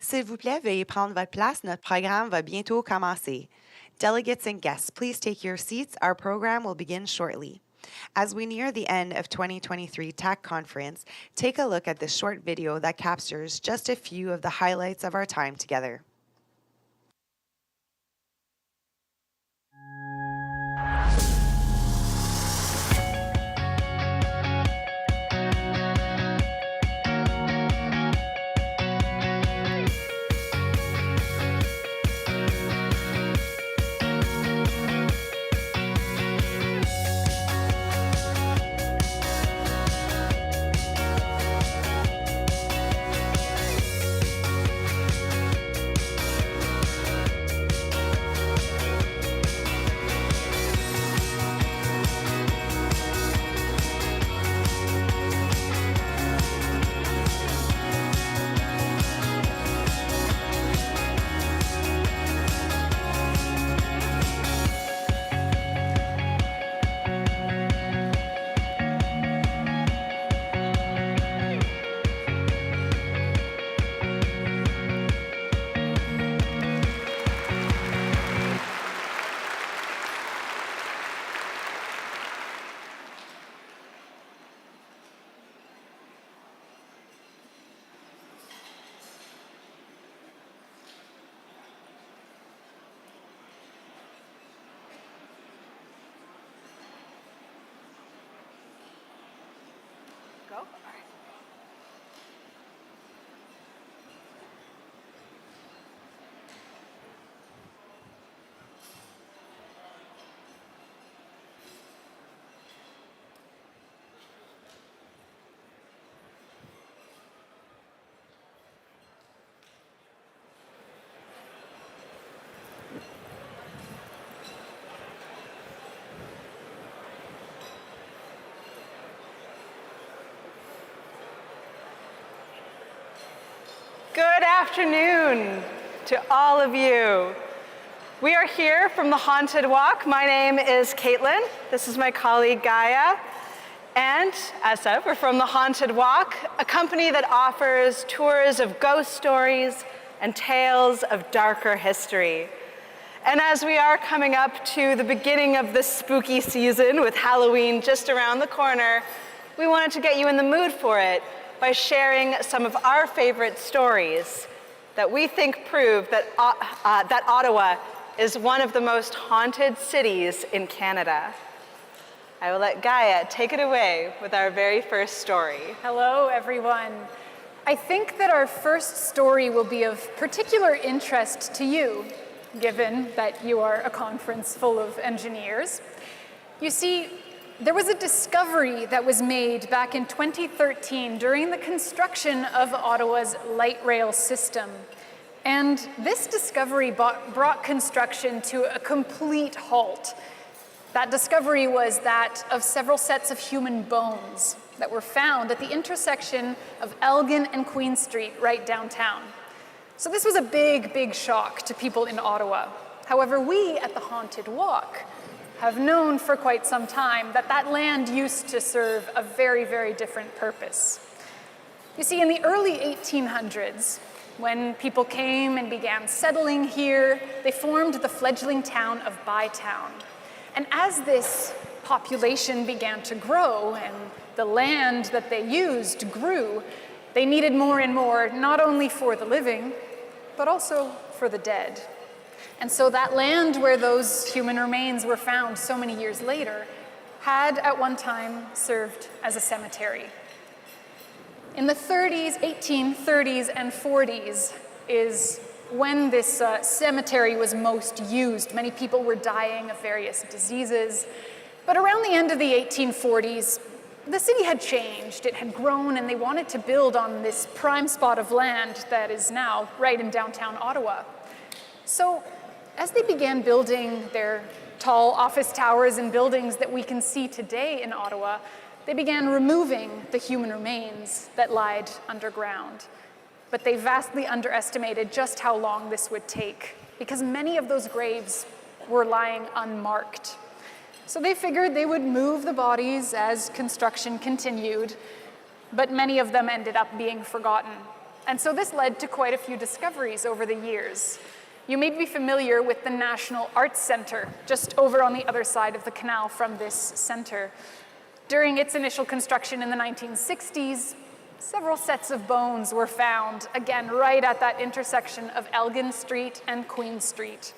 S'il vous plaît, veuillez prendre votre place. Notre programme va bientôt commencer. Delegates and guests, please take your seats. Our program will begin shortly. As we near the end of 2023 TAC Conference, take a look at this short video that captures just a few of the highlights of our time together. Go. Good afternoon to all of you. We are here from the Haunted Walk. My name is Caitlin. This is my colleague Gaia. And as said, we're from the Haunted Walk, a company that offers tours of ghost stories and tales of darker history. And as we are coming up to the beginning of the spooky season with Halloween just around the corner, we wanted to get you in the mood for it by sharing some of our favorite stories that we think prove that Ottawa is one of the most haunted cities in Canada. I will let Gaia take it away with our very first story. Hello, everyone. I think that our first story will be of particular interest to you, given that you are a conference full of engineers. You see, there was a discovery that was made back in 2013 during the construction of Ottawa's light rail system. And this discovery brought construction to a complete halt. That discovery was that of several sets of human bones that were found at the intersection of Elgin and Queen Street right downtown. So this was a big, big shock to people in Ottawa. However, we at the Haunted Walk have known for quite some time that that land used to serve a very, very different purpose. You see, in the early 1800s, when people came and began settling here, they formed the fledgling town of Bytown. And as this population began to grow and the land that they used grew, they needed more and more, not only for the living, but also for the dead. And so that land where those human remains were found so many years later had at one time served as a cemetery. In the 1830s and 40s is when this cemetery was most used. Many people were dying of various diseases. But around the end of the 1840s, the city had changed. It had grown, and they wanted to build on this prime spot of land that is now right in downtown Ottawa. So as they began building their tall office towers and buildings that we can see today in Ottawa, they began removing the human remains that lied underground. But they vastly underestimated just how long this would take, because many of those graves were lying unmarked. So they figured they would move the bodies as construction continued, but many of them ended up being forgotten. And so this led to quite a few discoveries over the years. You may be familiar with the National Arts Centre, just over on the other side of the canal from this centre. During its initial construction in the 1960s, several sets of bones were found, again, right at that intersection of Elgin Street and Queen Street.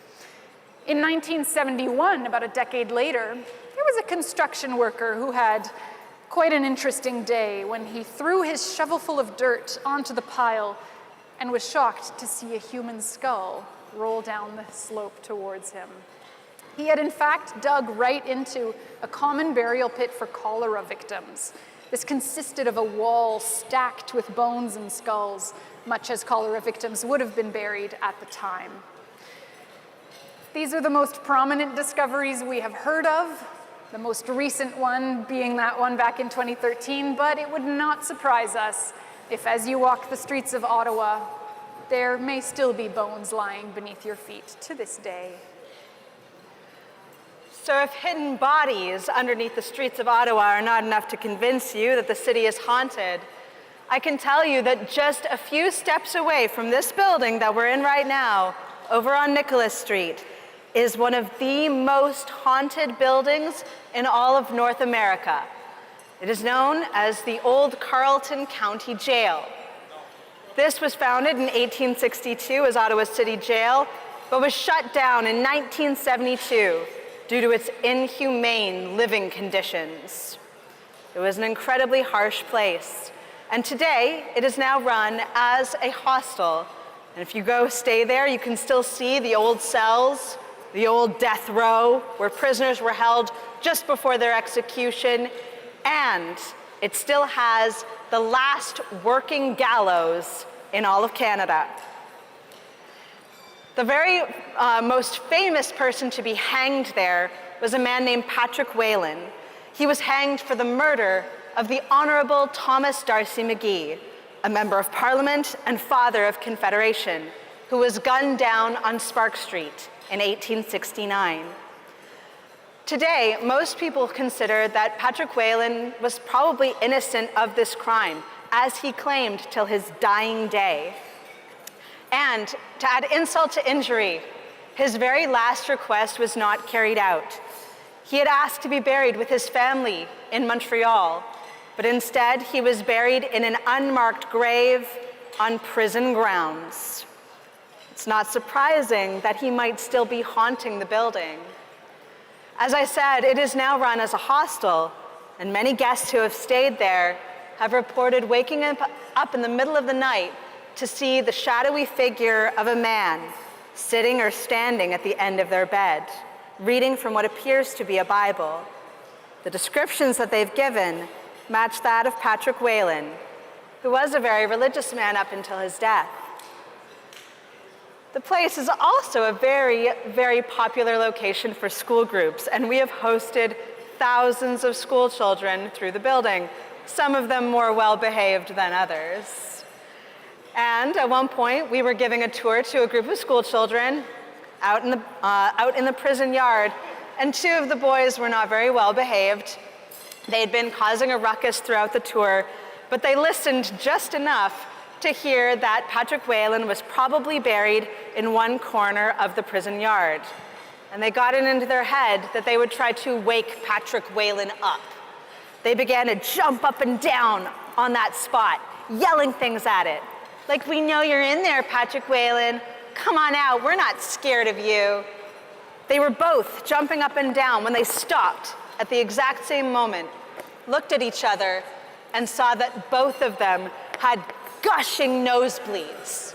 In 1971, about a decade later, there was a construction worker who had quite an interesting day when he threw his shovelful of dirt onto the pile and was shocked to see a human skull roll down the slope towards him. He had in fact dug right into a common burial pit for cholera victims. This consisted of a wall stacked with bones and skulls, much as cholera victims would have been buried at the time. These are the most prominent discoveries we have heard of, the most recent one being that one back in 2013, but it would not surprise us if, as you walk the streets of Ottawa, there may still be bones lying beneath your feet to this day. So if hidden bodies underneath the streets of Ottawa are not enough to convince you that the city is haunted, I can tell you that just a few steps away from this building that we're in right now, over on Nicholas Street, is one of the most haunted buildings in all of North America. It is known as the Old Carleton County Jail. This was founded in 1862 as Ottawa City Jail, but was shut down in 1972 due to its inhumane living conditions. It was an incredibly harsh place, and today it is now run as a hostel. And if you go stay there, you can still see the old cells, the old death row where prisoners were held just before their execution, and it still has the last working gallows in all of Canada. The very most famous person to be hanged there was a man named Patrick Whalen. He was hanged for the murder of the Honorable Thomas D'Arcy McGee, a member of Parliament and father of Confederation, who was gunned down on Spark Street in 1869. Today, most people consider that Patrick Whalen was probably innocent of this crime, as he claimed till his dying day. And to add insult to injury, his very last request was not carried out. He had asked to be buried with his family in Montreal, but instead he was buried in an unmarked grave on prison grounds. It's not surprising that he might still be haunting the building. As I said, it is now run as a hostel, and many guests who have stayed there have reported waking up in the middle of the night to see the shadowy figure of a man sitting or standing at the end of their bed, reading from what appears to be a Bible. The descriptions that they've given match that of Patrick Whalen, who was a very religious man up until his death. The place is also a very, very popular location for school groups, and we have hosted thousands of school children through the building, some of them more well-behaved than others. And at one point, we were giving a tour to a group of school children out in the prison yard, and two of the boys were not very well-behaved. They had been causing a ruckus throughout the tour, but they listened just enough to hear that Patrick Whalen was probably buried in one corner of the prison yard. And they got it into their head that they would try to wake Patrick Whalen up. They began to jump up and down on that spot, yelling things at it. Like, "We know you're in there, Patrick Whalen. Come on out, we're not scared of you." They were both jumping up and down when they stopped at the exact same moment, looked at each other, and saw that both of them had gushing nosebleeds.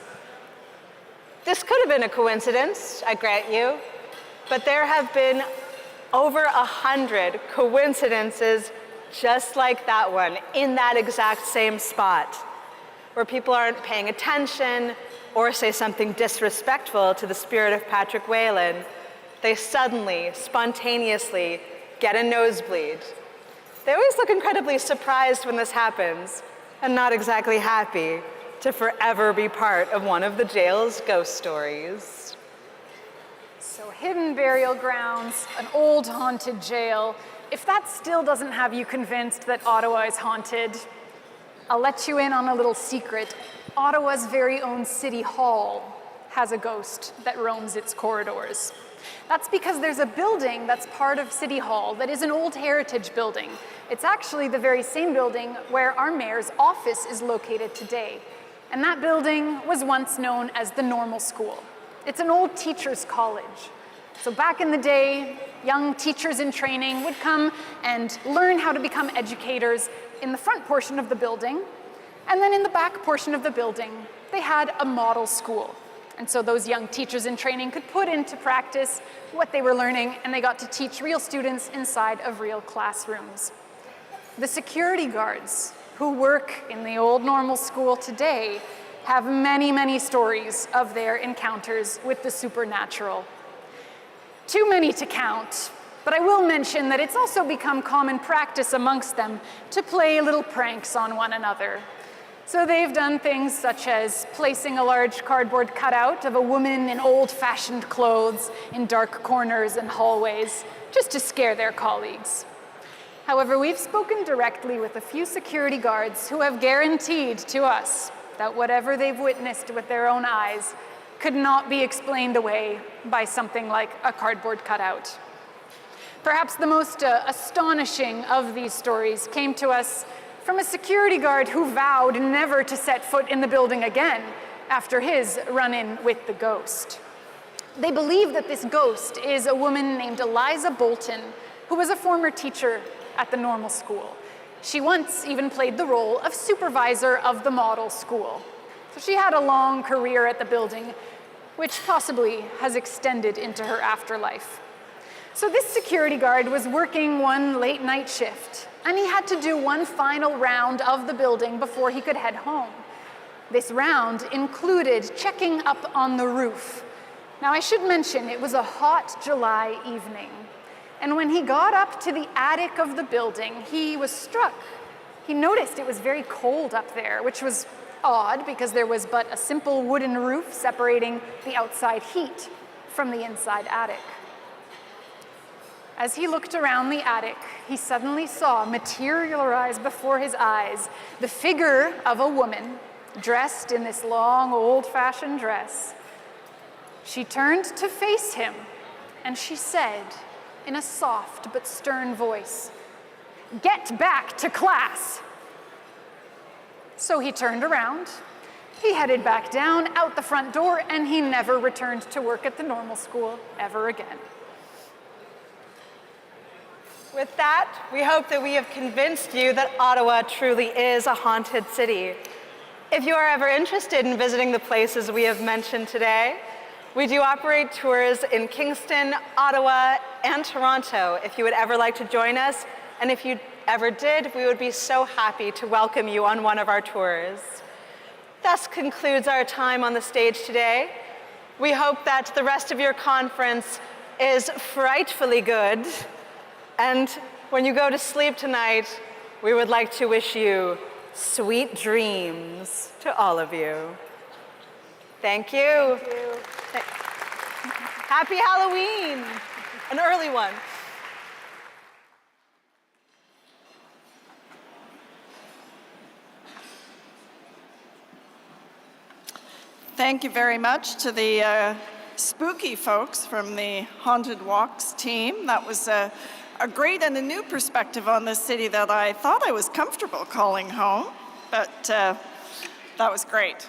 This could have been a coincidence, I grant you, but there have been over 100 coincidences just like that one in that exact same spot, where people aren't paying attention or say something disrespectful to the spirit of Patrick Whalen. They suddenly, spontaneously get a nosebleed. They always look incredibly surprised when this happens, and not exactly happy to forever be part of one of the jail's ghost stories. So hidden burial grounds, an old haunted jail. If that still doesn't have you convinced that Ottawa is haunted, I'll let you in on a little secret. Ottawa's very own City Hall has a ghost that roams its corridors. That's because there's a building that's part of City Hall that is an old heritage building. It's actually the very same building where our mayor's office is located today. And that building was once known as the Normal School. It's an old teacher's college. So back in the day, young teachers in training would come and learn how to become educators in the front portion of the building. And then in the back portion of the building, they had a model school. And so those young teachers in training could put into practice what they were learning, and they got to teach real students inside of real classrooms. The security guards who work in the old Normal School today have many, many stories of their encounters with the supernatural. Too many to count, but I will mention that it's also become common practice amongst them to play little pranks on one another. So they've done things such as placing a large cardboard cutout of a woman in old-fashioned clothes in dark corners and hallways, just to scare their colleagues. However, we've spoken directly with a few security guards who have guaranteed to us that whatever they've witnessed with their own eyes could not be explained away by something like a cardboard cutout. Perhaps the most astonishing of these stories came to us from a security guard who vowed never to set foot in the building again after his run-in with the ghost. They believe that this ghost is a woman named Eliza Bolton, who was a former teacher at the Normal School. She once even played the role of supervisor of the model school. So she had a long career at the building, which possibly has extended into her afterlife. So this security guard was working one late night shift, and he had to do one final round of the building before he could head home. This round included checking up on the roof. Now I should mention it was a hot July evening, and when he got up to the attic of the building, he was struck. He noticed it was very cold up there, which was odd because there was but a simple wooden roof separating the outside heat from the inside attic. As he looked around the attic, he suddenly saw materialize before his eyes the figure of a woman dressed in this long, old-fashioned dress. She turned to face him, and she said, in a soft but stern voice, "Get back to class." So he turned around, he headed back down, out the front door, and he never returned to work at the Normal School ever again. With that, we hope that we have convinced you that Ottawa truly is a haunted city. If you are ever interested in visiting the places we have mentioned today, we do operate tours in Kingston, Ottawa, and Toronto if you would ever like to join us. And if you ever did, we would be so happy to welcome you on one of our tours. Thus concludes our time on the stage today. We hope that the rest of your conference is frightfully good. And when you go to sleep tonight, we would like to wish you sweet dreams to all of you. Thank you. Thank you. Happy Halloween, an early one. Thank you very much to the spooky folks from the Haunted Walks team. That was a great and a new perspective on this city that I thought I was comfortable calling home, but that was great.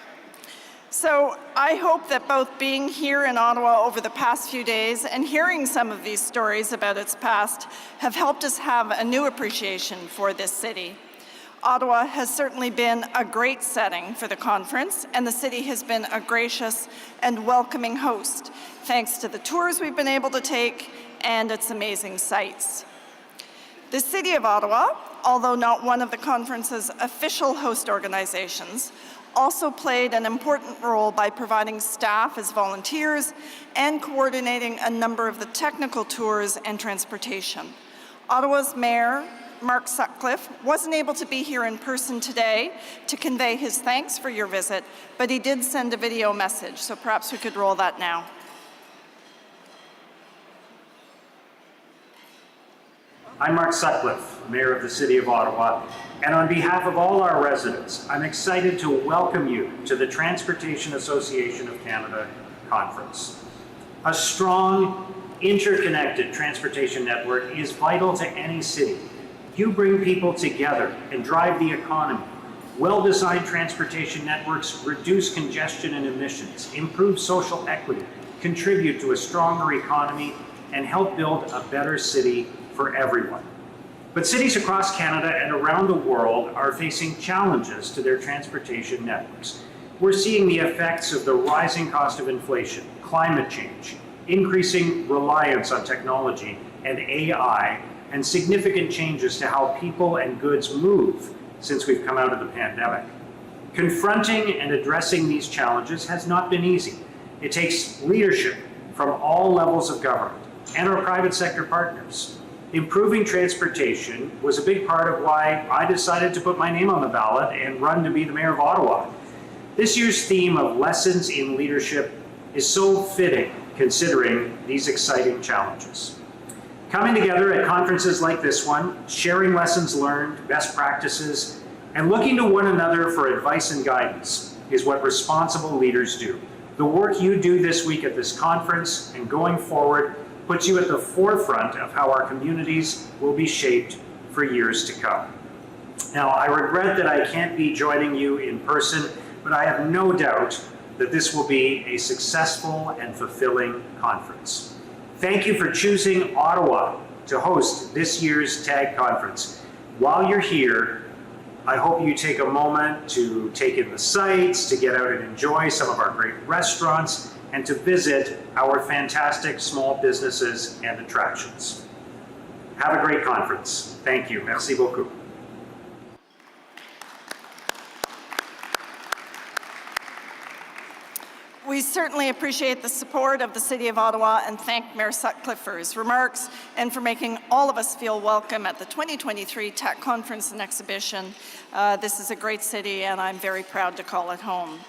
So I hope that both being here in Ottawa over the past few days and hearing some of these stories about its past have helped us have a new appreciation for this city. Ottawa has certainly been a great setting for the conference, and the city has been a gracious and welcoming host, thanks to the tours we've been able to take and its amazing sights. The City of Ottawa, although not one of the conference's official host organizations, also played an important role by providing staff as volunteers and coordinating a number of the technical tours and transportation. Ottawa's Mayor, Mark Sutcliffe, wasn't able to be here in person today to convey his thanks for your visit, but he did send a video message, so perhaps we could roll that now. I'm Mark Sutcliffe, Mayor of the City of Ottawa, And on behalf of all our residents, I'm excited to welcome you to the Transportation Association of Canada Conference. A strong, interconnected transportation network is vital to any city. You bring people together and drive the economy. Well-designed transportation networks reduce congestion and emissions, improve social equity, contribute to a stronger economy, and help build a better city for everyone. But cities across Canada and around the world are facing challenges to their transportation networks. We're seeing the effects of the rising cost of inflation, climate change, increasing reliance on technology and AI, and significant changes to how people and goods move since we've come out of the pandemic. Confronting and addressing these challenges has not been easy. It takes leadership from all levels of government and our private sector partners. Improving transportation was a big part of why I decided to put my name on the ballot and run to be the mayor of Ottawa. This year's theme of lessons in leadership is so fitting considering these exciting challenges. Coming together at conferences like this one, sharing lessons learned, best practices, and looking to one another for advice and guidance is what responsible leaders do. The work you do this week at this conference and going forward puts you at the forefront of how our communities will be shaped for years to come. Now, I regret that I can't be joining you in person, but I have no doubt that this will be a successful and fulfilling conference. Thank you for choosing Ottawa to host this year's TAC Conference. While you're here, I hope you take a moment to take in the sights, to get out and enjoy some of our great restaurants, and to visit our fantastic small businesses and attractions. Have a great conference. Thank you. Merci beaucoup. We certainly appreciate the support of the City of Ottawa and thank Mayor Sutcliffe for his remarks and for making all of us feel welcome at the 2023 TAC Conference and Exhibition. This is a great city and I'm very proud to call it home.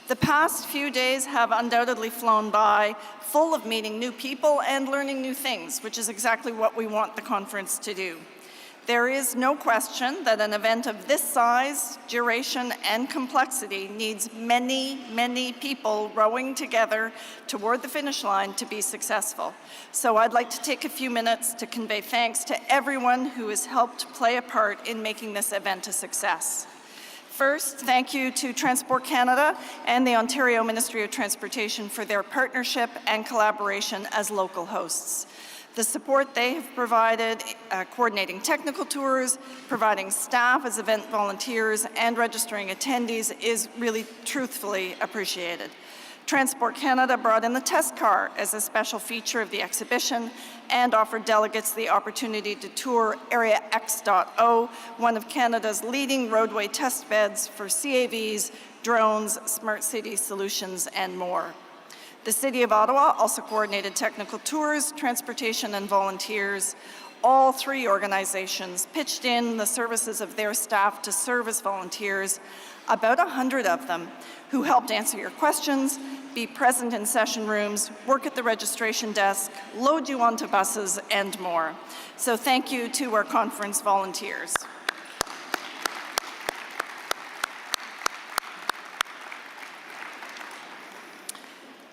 The past few days have undoubtedly flown by, full of meeting new people and learning new things, which is exactly what we want the conference to do. There is no question that an event of this size, duration, and complexity needs many, many people rowing together toward the finish line to be successful. So I'd like to take a few minutes to convey thanks to everyone who has helped play a part in making this event a success. First, thank you to Transport Canada and the Ontario Ministry of Transportation for their partnership and collaboration as local hosts. The support they have provided, coordinating technical tours, providing staff as event volunteers, and registering attendees is really truthfully appreciated. Transport Canada brought in the test car as a special feature of the exhibition and offered delegates the opportunity to tour Area X.O, one of Canada's leading roadway test beds for CAVs, drones, smart city solutions, and more. The City of Ottawa also coordinated technical tours, transportation, and volunteers. All three organizations pitched in the services of their staff to serve as volunteers, about 100 of them, who helped answer your questions, be present in session rooms, work at the registration desk, load you onto buses, and more. So thank you to our conference volunteers.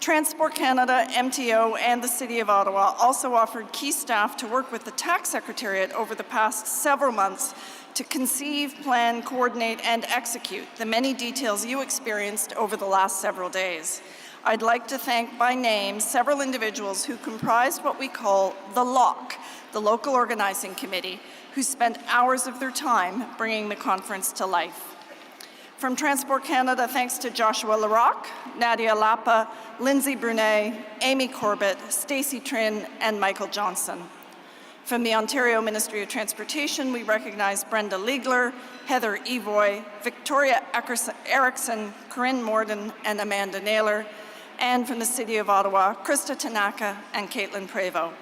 Transport Canada, MTO, and the City of Ottawa also offered key staff to work with the TAC Secretariat over the past several months to conceive, plan, coordinate, and execute the many details you experienced over the last several days. I'd like to thank by name several individuals who comprised what we call the LOC, the Local Organizing Committee, who spent hours of their time bringing the conference to life. From Transport Canada, thanks to Joshua Larocque, Nadia Lapa, Lindsay Brunet, Amy Corbett, Stacey Trin, and Michael Johnson. From the Ontario Ministry of Transportation, we recognize Brenda Liegler, Heather Evoy, Victoria Erickson, Corinne Morden, and Amanda Naylor. And from the City of Ottawa, Krista Tanaka and Caitlin Prevost.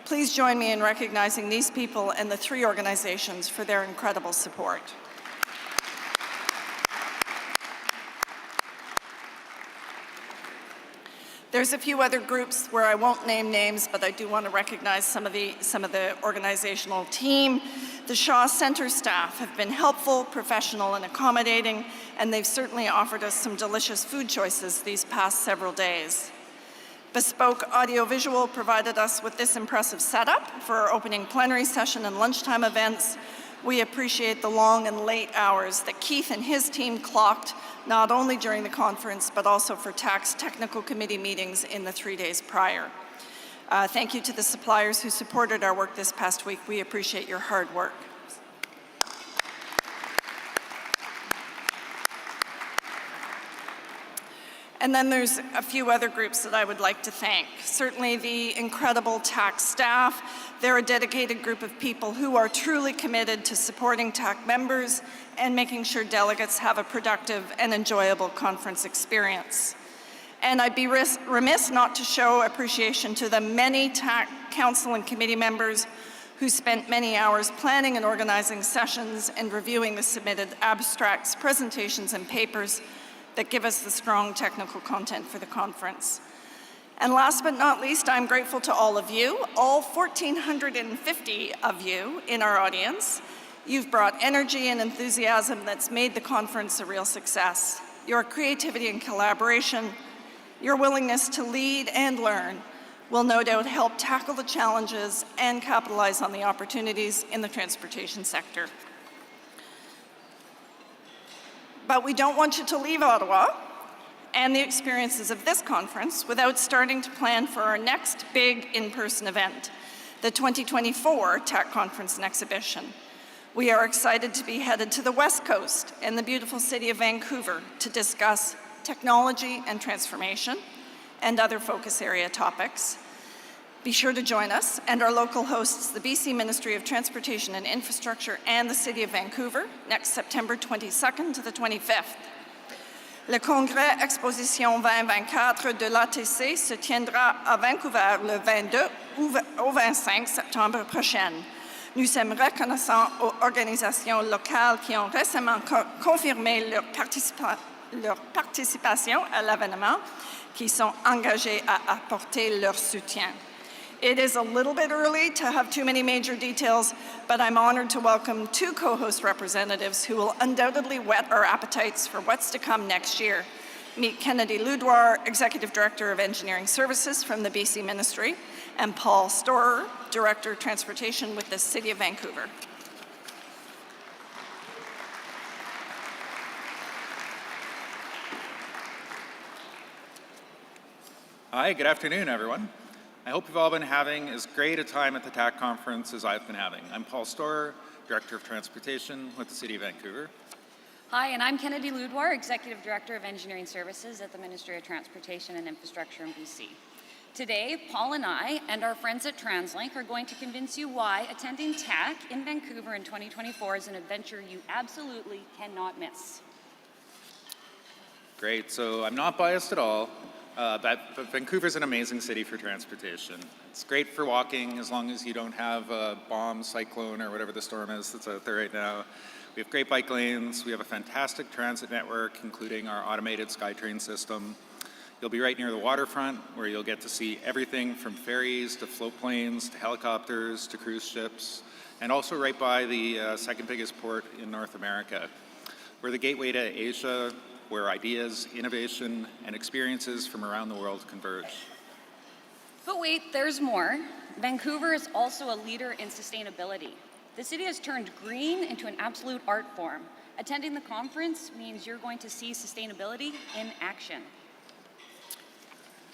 Please join me in recognizing these people and the three organizations for their incredible support. There's a few other groups where I won't name names, but I do want to recognize some of the organizational team. The Shaw Centre staff have been helpful, professional, and accommodating, and they've certainly offered us some delicious food choices these past several days. Bespoke Audiovisual provided us with this impressive setup for our opening plenary session and lunchtime events. We appreciate the long and late hours that Keith and his team clocked, not only during the conference, but also for TAC's technical committee meetings in the 3 days prior. Thank you to the suppliers who supported our work this past week. We appreciate your hard work. And then there's a few other groups that I would like to thank. Certainly the incredible TAC staff. They're a dedicated group of people who are truly committed to supporting TAC members and making sure delegates have a productive and enjoyable conference experience. And I'd be remiss not to show appreciation to the many TAC council and committee members who spent many hours planning and organizing sessions and reviewing the submitted abstracts, presentations, and papers that give us the strong technical content for the conference. And last but not least, I'm grateful to all of you, all 1,450 of you in our audience. You've brought energy and enthusiasm that's made the conference a real success. Your creativity and collaboration, your willingness to lead and learn will no doubt help tackle the challenges and capitalize on the opportunities in the transportation sector. But we don't want you to leave Ottawa and the experiences of this conference without starting to plan for our next big in-person event, the 2024 TAC Conference Exhibition. We are excited to be headed to the West Coast and the beautiful city of Vancouver to discuss technology and transformation and other focus area topics. Be sure to join us and our local hosts, the BC Ministry of Transportation and Infrastructure and the City of Vancouver, next September 22nd to the 25th. Le Congrès Exposition 2024 de l'ATC se tiendra à Vancouver le 22 au 25 septembre prochain. Nous sommes reconnaissants aux organisations locales qui ont récemment confirmé leur participation à l'événement, qui sont engagées à apporter leur soutien. It is a little bit early to have too many major details, but I'm honored to welcome two co-host representatives who will undoubtedly whet our appetites for what's to come next year. Meet Kennedy Ludoir, Executive Director of Engineering Services from the BC Ministry, and Paul Storer, Director of Transportation with the City of Vancouver. Hi, good afternoon, everyone. I hope you've all been having as great a time at the TAC conference as I've been having. I'm Paul Storer, Director of Transportation with the City of Vancouver. Hi, and I'm Kennedy Ludoir, Executive Director of Engineering Services at the Ministry of Transportation and Infrastructure in BC. Today, Paul and I and our friends at TransLink are going to convince you why attending TAC in Vancouver in 2024 is an adventure you absolutely cannot miss. Great, so I'm not biased at all. But Vancouver's an amazing city for transportation. It's great for walking as long as you don't have a bomb, cyclone, or whatever the storm is that's out there right now. We have great bike lanes. We have a fantastic transit network, including our automated SkyTrain system. You'll be right near the waterfront, where you'll get to see everything from ferries to float planes to helicopters to cruise ships, and also right by the second biggest port in North America. We're the gateway to Asia, where ideas, innovation, and experiences from around the world converge. But wait, there's more. Vancouver is also a leader in sustainability. The city has turned green into an absolute art form. Attending the conference means you're going to see sustainability in action.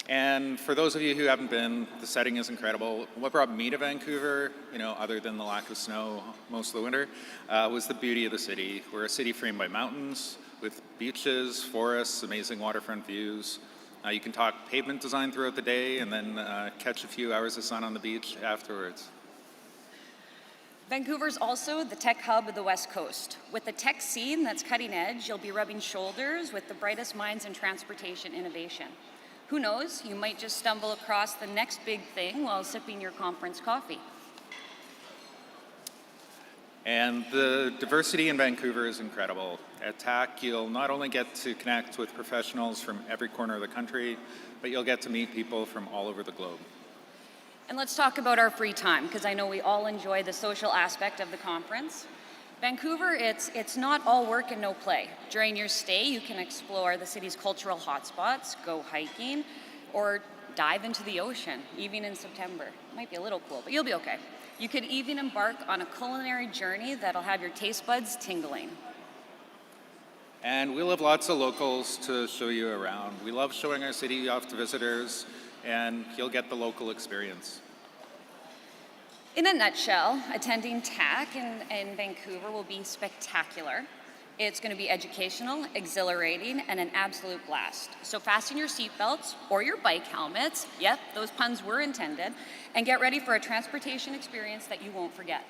And for those of you who haven't been, the setting is incredible. What brought me to Vancouver, other than the lack of snow most of the winter, was the beauty of the city. We're a city framed by mountains, with beaches, forests, amazing waterfront views. You can talk pavement design throughout the day and then catch a few hours of sun on the beach afterwards. Vancouver's also the tech hub of the West Coast. With the tech scene that's cutting edge, you'll be rubbing shoulders with the brightest minds in transportation innovation. Who knows, you might just stumble across the next big thing while sipping your conference coffee. And the diversity in Vancouver is incredible. At TAC, you'll not only get to connect with professionals from every corner of the country, but you'll get to meet people from all over the globe. And let's talk about our free time, because I know we all enjoy the social aspect of the conference. Vancouver, it's not all work and no play. During your stay, you can explore the city's cultural hotspots, go hiking, or dive into the ocean, even in September. It might be a little cool, but you'll be okay. You could even embark on a culinary journey that'll have your taste buds tingling. And we'll have lots of locals to show you around. We love showing our city off to visitors, and you'll get the local experience. In a nutshell, attending TAC in Vancouver will be spectacular. It's going to be educational, exhilarating, and an absolute blast. So fasten your seatbelts or your bike helmets, yep, those puns were intended, and get ready for a transportation experience that you won't forget.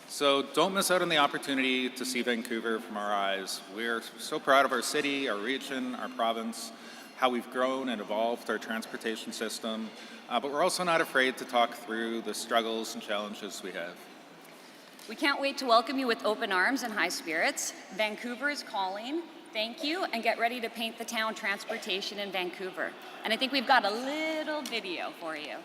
So don't miss out on the opportunity to see Vancouver from our eyes. We're so proud of our city, our region, our province, how we've grown and evolved our transportation system, but we're also not afraid to talk through the struggles and challenges we have. We can't wait to welcome you with open arms and high spirits. Vancouver is calling. Thank you, and get ready to paint the town transportation in Vancouver. And I think we've got a little video for you.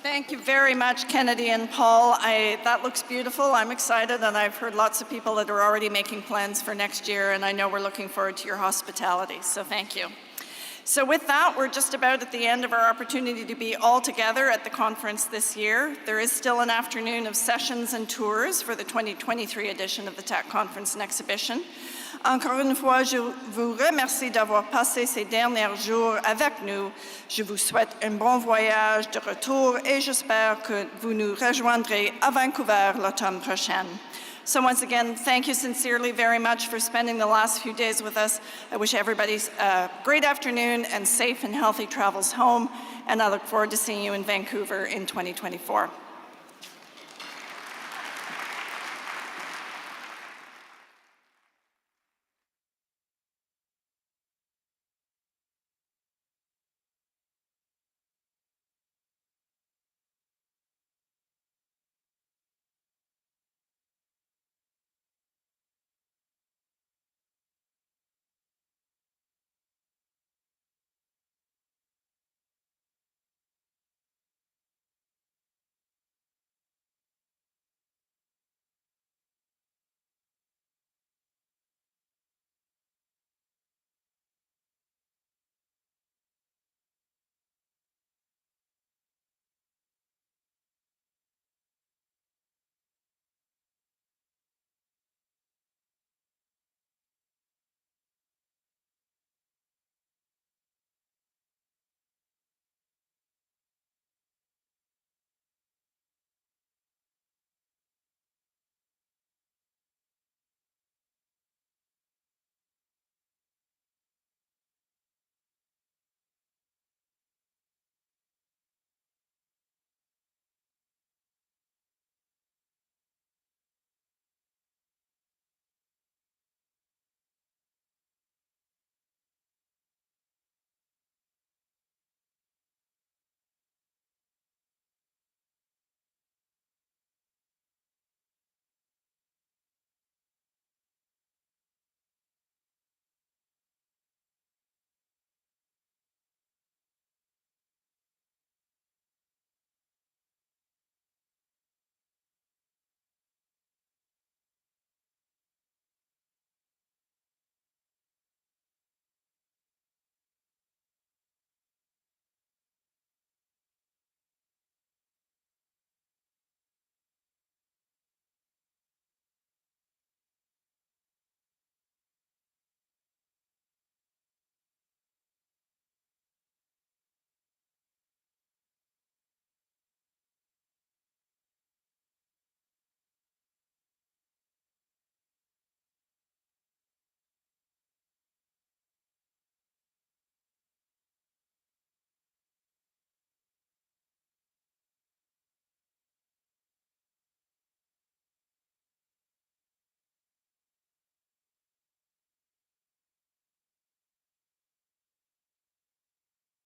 Thank you very much, Kennedy and Paul. That looks beautiful. I'm excited, and I've heard lots of people that are already making plans for next year, and I know we're looking forward to your hospitality, so thank you. So with that, we're just about at the end of our opportunity to be all together at the conference this year. There is still an afternoon of sessions and tours for the 2023 edition of the TAC Conference Exhibition. Encore une fois, je vous remercie d'avoir passé ces derniers jours avec nous. Je vous souhaite un bon voyage de retour et j'espère que vous nous rejoindrez à Vancouver l'automne prochain. So once again, thank you sincerely very much for spending the last few days with us. I wish everybody a great afternoon and safe and healthy travels home, and I look forward to seeing you in Vancouver in 2024.